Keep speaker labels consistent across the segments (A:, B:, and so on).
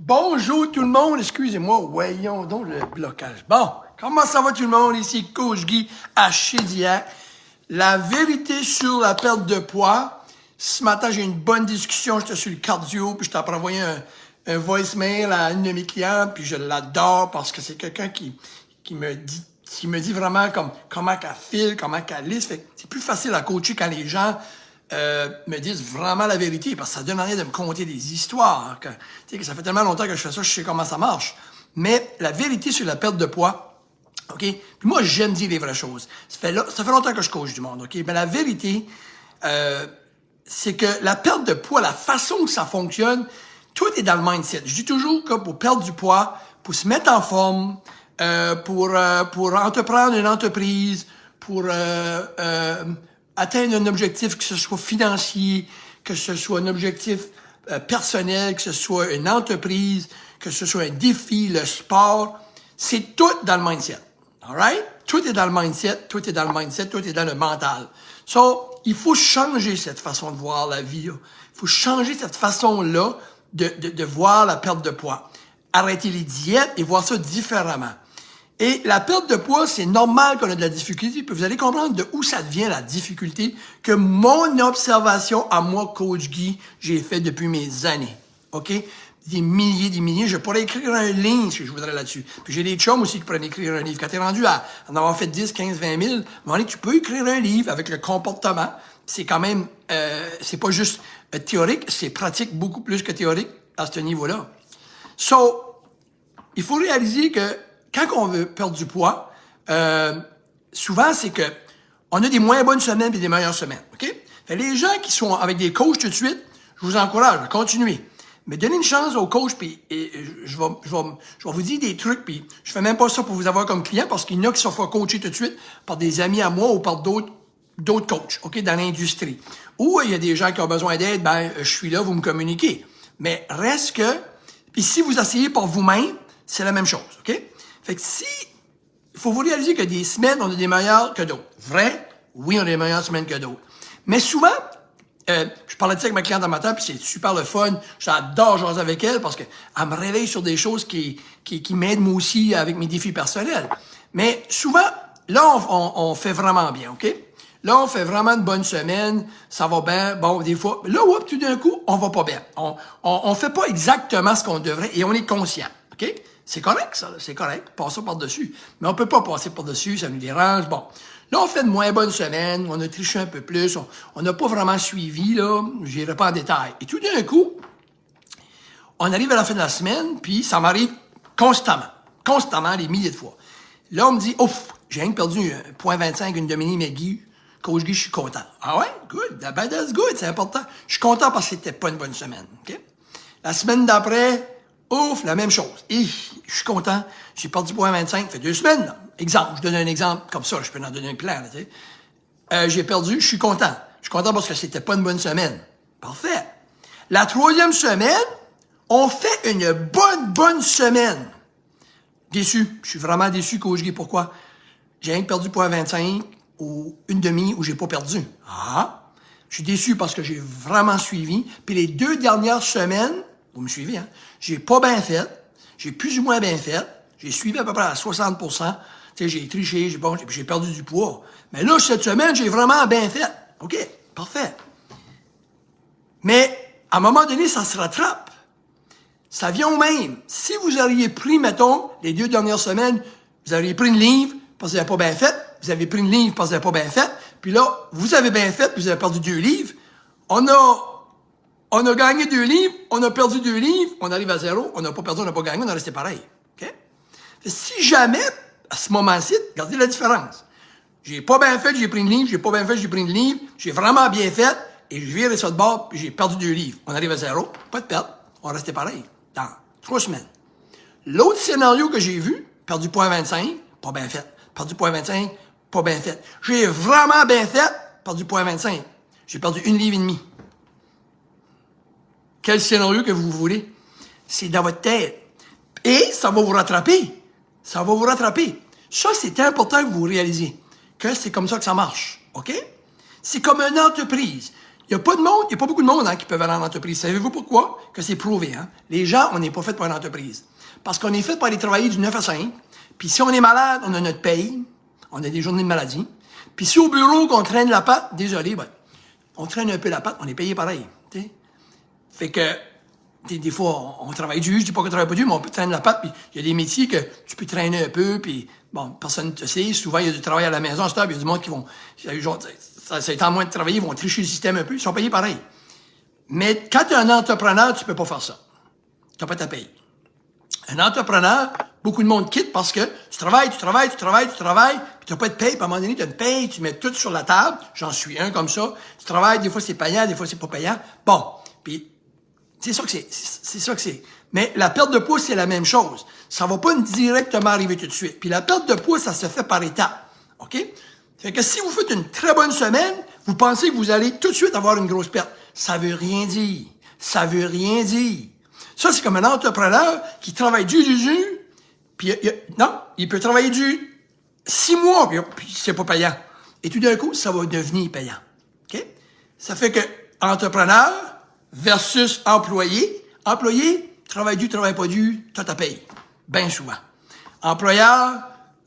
A: Bonjour tout le monde, excusez-moi, voyons donc le blocage. Bon, comment ça va tout le monde? Ici Coach Guy à Chédiac. La vérité sur la perte de poids. Ce matin, j'ai eu une bonne discussion, j'étais sur le cardio, puis je t'ai envoyé un voicemail à une de mes clientes, puis je l'adore parce que c'est quelqu'un qui me dit vraiment comment qu'elle file, comment qu'elle lisse. Fait que c'est plus facile à coacher quand les gens me disent vraiment la vérité, parce que ça donne rien de me conter des histoires. Que ça fait tellement longtemps que je fais ça, je sais comment ça marche. Mais la vérité sur la perte de poids, OK? Puis moi, j'aime dire les vraies choses. Ça fait longtemps que je coach du monde, OK? Mais la vérité, c'est que la perte de poids, la façon que ça fonctionne, tout est dans le mindset. Je dis toujours que pour perdre du poids, pour se mettre en forme, pour entreprendre une entreprise, pour atteindre un objectif, que ce soit financier, que ce soit un objectif personnel, que ce soit une entreprise, que ce soit un défi, le sport, c'est tout dans le mindset. All right? Tout est dans le mindset, tout est dans le mindset, tout est dans le mental. So, il faut changer cette façon de voir la vie. Il faut changer cette façon-là de voir la perte de poids. Arrêter les diètes et voir ça différemment. Et la perte de poids, c'est normal qu'on ait de la difficulté, puis vous allez comprendre de où ça devient la difficulté que mon observation à moi, Coach Guy, j'ai fait depuis mes années. OK? Des milliers, je pourrais écrire un livre si je voudrais là-dessus. Puis j'ai des chums aussi qui pourraient écrire un livre. Quand t'es rendu à en avoir fait 10, 15, 20 000, tu peux écrire un livre avec le comportement. C'est quand même, c'est pas juste théorique, c'est pratique beaucoup plus que théorique à ce niveau-là. So, il faut réaliser que quand on veut perdre du poids, souvent, c'est que on a des moins bonnes semaines et des meilleures semaines, OK? Fait les gens qui sont avec des coachs tout de suite, je vous encourage à continuer. Mais donnez une chance aux coachs, puis je vais vous dire des trucs, puis je fais même pas ça pour vous avoir comme client, parce qu'il y en a qui se font coacher tout de suite par des amis à moi ou par d'autres coachs, OK, dans l'industrie. Ou il y a des gens qui ont besoin d'aide, je suis là, vous me communiquez. Mais reste que, puis si vous essayez par vous-même, c'est la même chose, OK? Fait que il faut vous réaliser que des semaines, on a des meilleures que d'autres. Vrai? Oui, on a des meilleures semaines que d'autres. Mais souvent, je parlais de ça avec ma cliente en matin, puis c'est super le fun. J'adore jaser avec elle parce qu'elle me réveille sur des choses qui m'aident moi aussi avec mes défis personnels. Mais souvent, là, on fait vraiment bien, OK? Là, on fait vraiment une bonne semaine, ça va bien. Bon, des fois, là, tout d'un coup, on va pas bien. On fait pas exactement ce qu'on devrait et on est conscient, OK? C'est correct, ça, c'est correct. Passer par-dessus. Mais on peut pas passer par-dessus, ça nous dérange. Bon. Là, on fait de moins bonnes semaines, on a triché un peu plus, on n'a pas vraiment suivi, là. J'irai pas en détail. Et tout d'un coup, on arrive à la fin de la semaine, puis ça m'arrive constamment, des milliers de fois. Là, on me dit, ouf, j'ai rien perdu 0,25, une demi, mais Guy, Coach Guy, je suis content. Ah ouais? Good. That's good, c'est important. Je suis content parce que c'était pas une bonne semaine. OK? La semaine d'après, ouf, la même chose. Et je suis content. J'ai perdu 0,25, ça fait 2 semaines. Là. Exemple, je donne un exemple comme ça, je peux en donner un plan. J'ai perdu, je suis content. Je suis content parce que c'était pas une bonne semaine. Parfait. La 3e semaine, on fait une bonne semaine. Déçu. Je suis vraiment déçu, Coach Guy. Pourquoi? J'ai rien perdu 0,25 ou une demi où j'ai pas perdu. Ah! Je suis déçu parce que j'ai vraiment suivi. Puis les 2 dernières semaines, vous me suivez, hein? J'ai pas bien fait. J'ai plus ou moins bien fait. J'ai suivi à peu près à 60%. Tu sais, j'ai triché, j'ai perdu du poids. Mais là, cette semaine, j'ai vraiment bien fait. OK, parfait. Mais, à un moment donné, ça se rattrape. Ça vient au même. Si vous auriez pris, mettons, les 2 dernières semaines, vous auriez pris une livre parce que vous n'avez pas bien fait. Vous avez pris une livre parce que vous n'avez pas bien fait. Puis là, vous avez bien fait, puis vous avez perdu 2 livres. On a gagné 2 livres, on a perdu 2 livres, on arrive à 0, on n'a pas perdu, on n'a pas gagné, on est resté pareil. OK? Si jamais, à ce moment-ci, regardez la différence. J'ai pas bien fait, j'ai pris une livre, j'ai pas bien fait, j'ai pris une livre, j'ai vraiment bien fait, et je vire ça de bord, puis j'ai perdu 2 livres. On arrive à 0, pas de perte, on restait pareil, dans 3 semaines. L'autre scénario que j'ai vu, perdu 0,25, pas bien fait. Perdu 0,25, pas bien fait. J'ai vraiment bien fait, perdu 0,25. J'ai perdu 1 livre et demi. Quel scénario que vous voulez? C'est dans votre tête. Et ça va vous rattraper. Ça va vous rattraper. Ça, c'est important que vous réalisiez que c'est comme ça que ça marche. OK? C'est comme une entreprise. Il n'y a pas beaucoup de monde qui peuvent aller en entreprise. Savez-vous pourquoi? Que c'est prouvé. Hein? Les gens, on n'est pas fait pour une entreprise. Parce qu'on est fait pour aller travailler du 9 à 5. Puis si on est malade, on a notre paye. On a des journées de maladie. Puis si au bureau qu'on traîne la patte, désolé, ben, on traîne un peu la patte, on est payé pareil. T'sais? Fait que des fois, on travaille dur, je dis pas qu'on travaille pas dur, mais on peut traîner la patte, puis il y a des métiers que tu peux traîner un peu, puis bon, personne ne te sait. Souvent, il y a du travail à la maison, il y a du monde qui vont, genre, ça étant moins de travailler, ils vont tricher le système un peu, ils sont payés pareil. Mais quand tu es un entrepreneur, tu peux pas faire ça. Tu n'as pas ta paye. Un entrepreneur, beaucoup de monde quitte parce que tu travailles, puis tu n'as pas de paye, puis à un moment donné, tu as une paye, tu mets tout sur la table, j'en suis un comme ça, tu travailles, des fois c'est payant, des fois c'est pas payant. Bon, puis c'est ça que c'est. Mais la perte de poids, c'est la même chose. Ça va pas directement arriver tout de suite. Puis la perte de poids, ça se fait par étapes. OK? Fait que si vous faites une très bonne semaine, vous pensez que vous allez tout de suite avoir une grosse perte. Ça veut rien dire. Ça veut rien dire. Ça, c'est comme un entrepreneur qui travaille dur, puis il peut travailler dur 6 mois, puis c'est pas payant. Et tout d'un coup, ça va devenir payant. OK? Ça fait que entrepreneur versus employé. Employé, travaille dur, travaille pas dur, toi ta paye. Bien souvent. Employeur,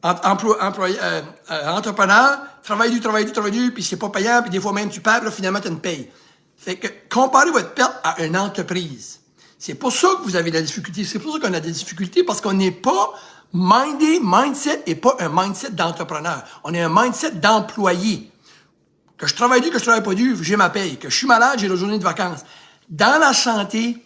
A: entrepreneur, travaille dur, puis c'est pas payant, puis des fois même tu perds, là, finalement tu as une paye. Fait que comparez votre perte à une entreprise. C'est pour ça que vous avez de la difficulté. C'est pour ça qu'on a des difficultés, parce qu'on n'est pas mindset et pas un mindset d'entrepreneur. On est un mindset d'employé. Que je travaille dur, que je travaille pas dur, j'ai ma paye. Que je suis malade, j'ai la journée de vacances. Dans la santé,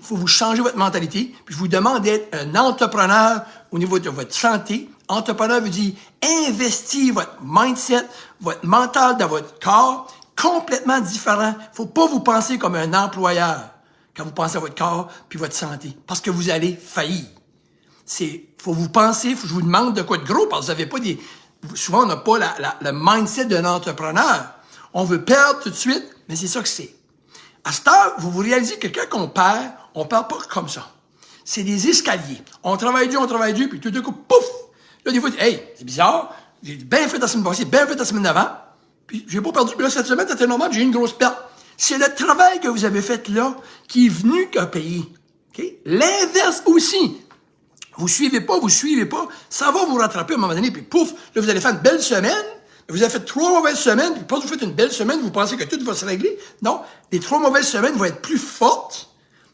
A: faut vous changer votre mentalité, puis je vous demande d'être un entrepreneur au niveau de votre santé. Entrepreneur veut dire investir votre mindset, votre mental dans votre corps, complètement différent. Faut pas vous penser comme un employeur quand vous pensez à votre corps puis votre santé, parce que vous allez faillir. Faut vous penser, je vous demande de quoi de gros, parce que vous avez pas souvent on n'a pas le mindset d'un entrepreneur. On veut perdre tout de suite, mais c'est ça que c'est. À cette heure, vous réalisez que quand on perd pas comme ça. C'est des escaliers. On travaille dur, puis tout d'un coup, pouf! Là, des fois, hey, c'est bizarre, j'ai bien fait la semaine passée, bien fait la semaine d'avant, puis j'ai pas perdu, puis là, cette semaine, c'était normal, j'ai eu une grosse perte. C'est le travail que vous avez fait là qui est venu qu'à payer. Okay? L'inverse aussi. Vous suivez pas, ça va vous rattraper à un moment donné, puis pouf, là, vous allez faire une belle semaine, vous avez fait 3 mauvaises semaines, puis parce que vous faites une belle semaine, vous pensez que tout va se régler. Non, les 3 mauvaises semaines vont être plus fortes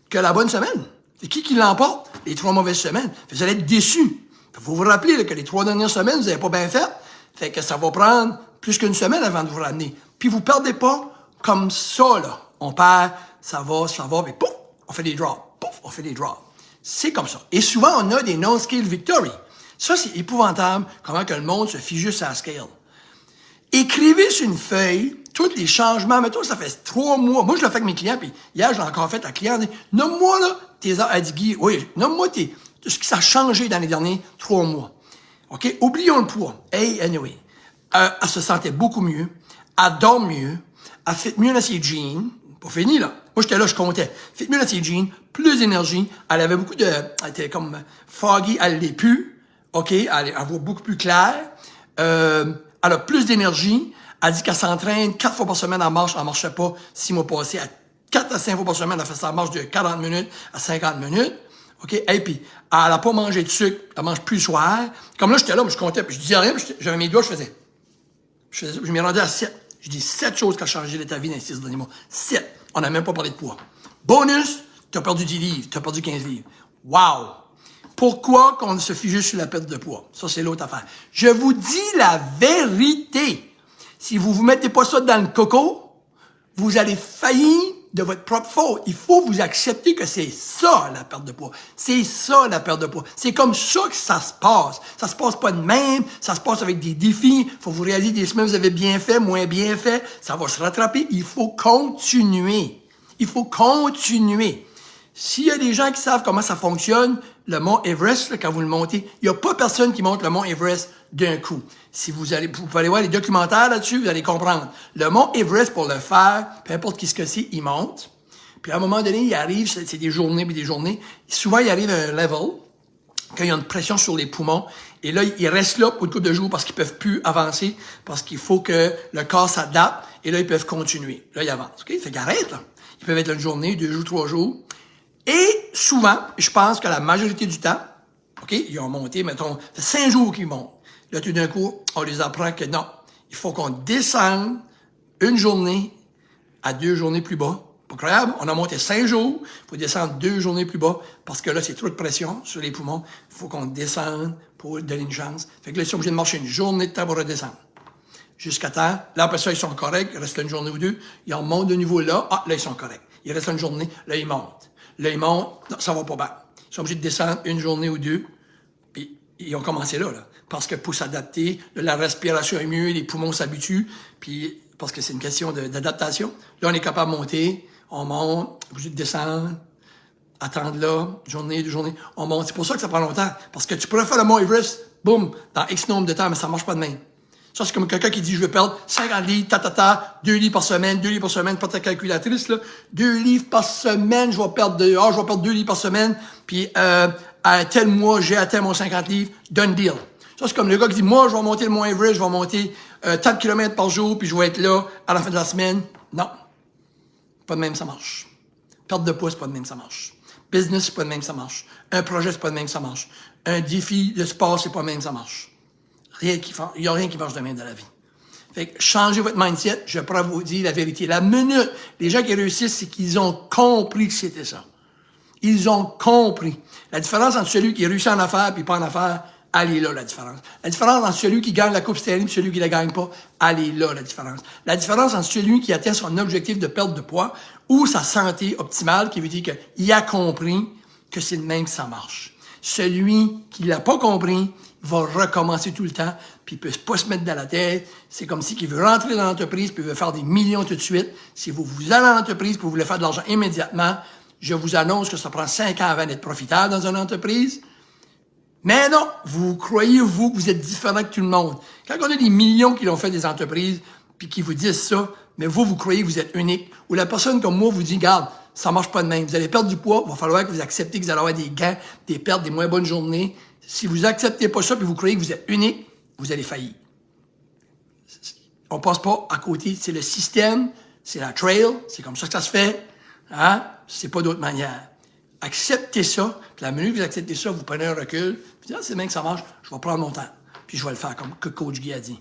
A: que la bonne semaine. C'est qui l'emporte? Les 3 mauvaises semaines. Vous allez être déçus. Il faut vous rappeler là, que les 3 dernières semaines, vous n'avez pas bien fait. Fait que ça va prendre plus qu'une semaine avant de vous ramener. Puis vous perdez pas comme ça, là. On perd, ça va, mais pouf, on fait des drops. Pouf, on fait des drops. C'est comme ça. Et souvent, on a des non-scale victory. Ça, c'est épouvantable, comment que le monde se fie juste à la scale. Écrivez sur une feuille tous les changements. Mettons, ça fait 3 mois. Moi, je le fais avec mes clients, puis hier, je l'ai encore fait à un client. Nomme-moi, là, tes heures à Guy. Oui, nomme-moi ce qui s'est changé dans les derniers 3 mois. OK? Oublions le poids. Hey, anyway. Elle se sentait beaucoup mieux. Elle dort mieux. Elle fit mieux dans ses jeans. Pas fini, là. Moi, j'étais là, je comptais. Fit mieux dans ses jeans. Plus d'énergie. Elle avait beaucoup de... Elle était comme foggy. Elle l'est plus. OK? Elle voit beaucoup plus clair. Elle a plus d'énergie. Elle dit qu'elle s'entraîne 4 fois par semaine en marche. Elle marchait pas 6 mois passés. 4 à 5 fois par semaine, elle fait sa marche de 40 minutes à 50 minutes. OK? Et puis, elle a pas mangé de sucre. Elle mange plus le soir. Comme là, j'étais là, je comptais. Puis je disais rien. J'avais mes doigts, je faisais ça. Je m'y rendais à 7. Je dis 7 choses qui ont changé de ta vie dans les 6 derniers mois. 7. On n'a même pas parlé de poids. Bonus, tu as perdu 10 livres. Tu as perdu 15 livres. Wow! Pourquoi qu'on se fie juste sur la perte de poids? Ça, c'est l'autre affaire. Je vous dis la vérité. Si vous vous mettez pas ça dans le coco, vous allez faillir de votre propre faute. Il faut vous accepter que c'est ça, la perte de poids. C'est ça, la perte de poids. C'est comme ça que ça se passe. Ça se passe pas de même. Ça se passe avec des défis. Faut vous réaliser des semaines, vous avez bien fait, moins bien fait. Ça va se rattraper. Il faut continuer. Il faut continuer. S'il y a des gens qui savent comment ça fonctionne, le mont Everest, là, quand vous le montez, il n'y a pas personne qui monte le mont Everest d'un coup. Si vous pouvez aller voir les documentaires là-dessus, vous allez comprendre. Le mont Everest, pour le faire, peu importe ce que c'est, il monte. Puis à un moment donné, il arrive, c'est des journées puis des journées. Souvent, il arrive à un level quand il y a une pression sur les poumons. Et là, ils restent là pour une couple de jours parce qu'ils peuvent plus avancer, parce qu'il faut que le corps s'adapte. Et là, ils peuvent continuer. Là, ils avancent. OK? Fait qu'ils arrêtent, là. Ils peuvent être là une journée, 2 jours, 3 jours. Et souvent, je pense que la majorité du temps, OK, ils ont monté, mettons, ça fait 5 jours qu'ils montent. Là, tout d'un coup, on les apprend que non, il faut qu'on descende une journée à 2 journées plus bas. Pas incroyable, on a monté 5 jours, il faut descendre 2 journées plus bas, parce que là, c'est trop de pression sur les poumons. Il faut qu'on descende pour donner une chance. Fait que là, ils sont obligés de marcher une journée de temps pour redescendre. Jusqu'à temps, là, après ça, ils sont corrects, il reste une journée ou deux, ils en montent de niveau là, là, ils sont corrects. Il reste une journée, là, ils montent. Là, ils montent, non, ça va pas bien. Ils sont obligés de descendre une journée ou deux, puis ils ont commencé là. Parce que pour s'adapter, la respiration est mieux, les poumons s'habituent, puis parce que c'est une question d'adaptation. Là, on est capable de monter, on monte, obligé de descendre, attendre là, journée, 2 journées, on monte. C'est pour ça que ça prend longtemps. Parce que tu pourrais faire le Mont Everest, boum, dans X nombre de temps, mais ça marche pas de même. Ça, c'est comme quelqu'un qui dit, je veux perdre 50 livres, 2 livres par semaine, 2 livres par semaine, pas ta calculatrice, là. 2 livres par semaine, je vais perdre 2 livres par semaine, puis à tel mois, j'ai atteint mon 50 livres, done deal. Ça, c'est comme le gars qui dit, moi, je vais monter le Mont Everest, je vais monter tant de kilomètres par jour, puis je vais être là à la fin de la semaine. Non. Pas de même, ça marche. Perte de poids, c'est pas de même, ça marche. Business, c'est pas de même, ça marche. Un projet, c'est pas de même, ça marche. Un défi de sport, c'est pas de même, ça marche. Il n'y a rien qui marche de même dans la vie. Fait que changez votre mindset, je pourrais vous dire la vérité. La minute, les gens qui réussissent, c'est qu'ils ont compris que c'était ça. Ils ont compris. La différence entre celui qui réussit en affaires et pas en affaires, elle est là, la différence. La différence entre celui qui gagne la Coupe Stanley et celui qui la gagne pas, elle est là, la différence. La différence entre celui qui atteint son objectif de perte de poids ou sa santé optimale, qui veut dire qu'il a compris que c'est le même que ça marche. Celui qui l'a pas compris, va recommencer tout le temps, puis il peut pas se mettre dans la tête. C'est comme si il veut rentrer dans l'entreprise, puis il veut faire des millions tout de suite. Si vous allez dans l'entreprise, puis vous voulez faire de l'argent immédiatement, je vous annonce que ça prend 5 ans avant d'être profitable dans une entreprise. Mais non, vous croyez, que vous êtes différent que tout le monde. Quand on a des millions qui l'ont fait des entreprises, puis qui vous disent ça, mais vous croyez que vous êtes unique. Ou la personne comme moi vous dit, regarde, ça marche pas de même. Vous allez perdre du poids, il va falloir que vous acceptez que vous allez avoir des gains, des pertes, des moins bonnes journées. Si vous acceptez pas ça, puis vous croyez que vous êtes unique, vous allez faillir. On passe pas à côté. C'est le système, c'est la trail, c'est comme ça que ça se fait. Hein? C'est pas d'autre manière. Acceptez ça, puis la minute que vous acceptez ça, vous prenez un recul, puis dites, c'est bien que ça marche, je vais prendre mon temps, puis je vais le faire comme que Coach Guy a dit.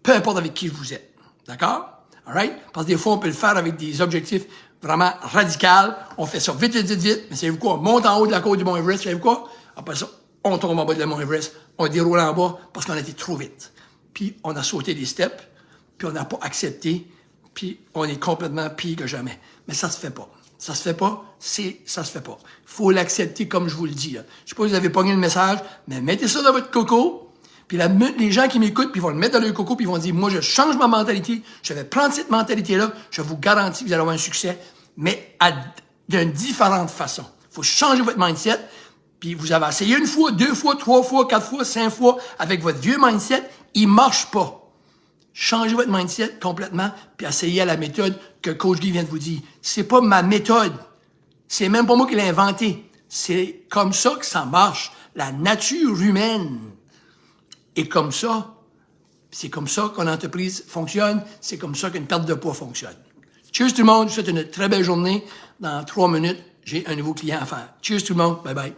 A: Peu importe avec qui vous êtes. D'accord? All right? Parce que des fois, on peut le faire avec des objectifs vraiment radicaux. On fait ça vite, mais savez-vous quoi? On monte en haut de la côte du Mont Everest, savez-vous quoi? Après ça, on tombe en bas de la Mont Everest, on déroule en bas parce qu'on a été trop vite. Puis on a sauté des steps, puis on n'a pas accepté, puis on est complètement pire que jamais. Mais ça se fait pas. Ça se fait pas, ça se fait pas. Faut l'accepter comme je vous le dis. Là. Je sais pas si vous avez pogné le message, mais mettez ça dans votre coco, puis les gens qui m'écoutent, puis ils vont le mettre dans leur coco, puis ils vont dire, moi, je change ma mentalité, je vais prendre cette mentalité-là, je vous garantis que vous allez avoir un succès, mais d'une différente façon. Faut changer votre mindset, puis vous avez essayé 1 fois, 2 fois, 3 fois, 4 fois, 5 fois avec votre vieux mindset, il marche pas. Changez votre mindset complètement, puis essayez à la méthode que Coach Guy vient de vous dire. C'est pas ma méthode. C'est même pas moi qui l'ai inventée. C'est comme ça que ça marche. La nature humaine est comme ça. C'est comme ça qu'une entreprise fonctionne. C'est comme ça qu'une perte de poids fonctionne. Cheers tout le monde. Je vous souhaite une très belle journée. Dans 3 minutes, j'ai un nouveau client à faire. Cheers tout le monde. Bye bye.